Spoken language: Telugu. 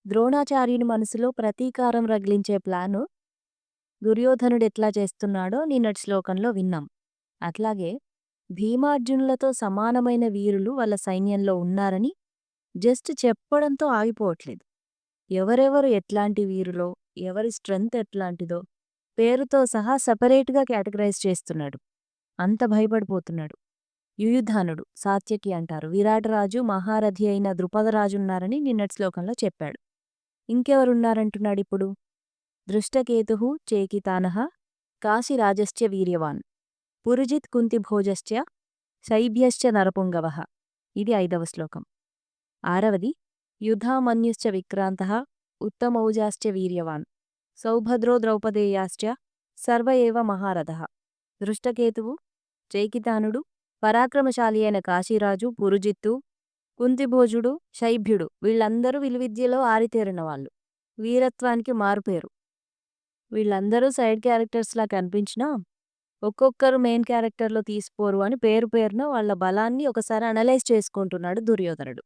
ద్రోణాచార్యుని మనసులో ప్రతీకారం రగిలించే ప్లాను దుర్యోధనుడెట్లా చేస్తున్నాడో నిన్నటి శ్లోకంలో విన్నాం. అట్లాగే భీమార్జునులతో సమానమైన వీరులు వాళ్ళ సైన్యంలో ఉన్నారని జస్ట్ చెప్పడంతో ఆగిపోవట్లేదు. ఎవరెవరు ఎట్లాంటి వీరులో, ఎవరి స్ట్రెంత్ ఎట్లాంటిదో పేరుతో సహా సెపరేట్‌గా కేటగరైజ్ చేస్తున్నాడు. అంత భయపడిపోతున్నాడు. యుయుధానుడు, సాత్యకి అంటారు. విరాటరాజు, మహారథి అయిన ద్రుపదరాజున్నారని నిన్నటి శ్లోకంలో చెప్పాడు. ఇంకెవరున్నారంటున్నాడిప్పుడు? దృష్టకేతుః చేకితానః కాశీరాజశ్చ వీర్యవాన్ పురుజిత్ కుంతిభోజశ్చ శైభ్యశ్చ నరపుంగవః. ఇది 5వ శ్లోకం. 6వది యుధామన్యుశ్చ విక్రాంతః ఉత్తమౌజాశ్చ వీర్యవాన్ సౌభద్రో ద్రౌపదేయాశ్చ సర్వ ఏవ మహారథః. దృష్టకేతువు, చేకితానుడు, పరాక్రమశాలి అయిన కాశీరాజు, పురుజిత్తు, కుంతిభోజుడు, శైభ్యుడు వీళ్ళందరూ విలువిద్యలో ఆరితేరిన వాళ్ళు. వీరత్వానికి మారుపేరు. వీళ్ళందరూ సైడ్ క్యారెక్టర్స్‌లా కనిపించినా ఒక్కొక్కరు మెయిన్ క్యారెక్టర్‌లో తీసిపోరు అని పేరు పేరున వాళ్ళ బలాన్ని ఒకసారి అనలైజ్ చేసుకుంటున్నాడు దుర్యోధనుడు.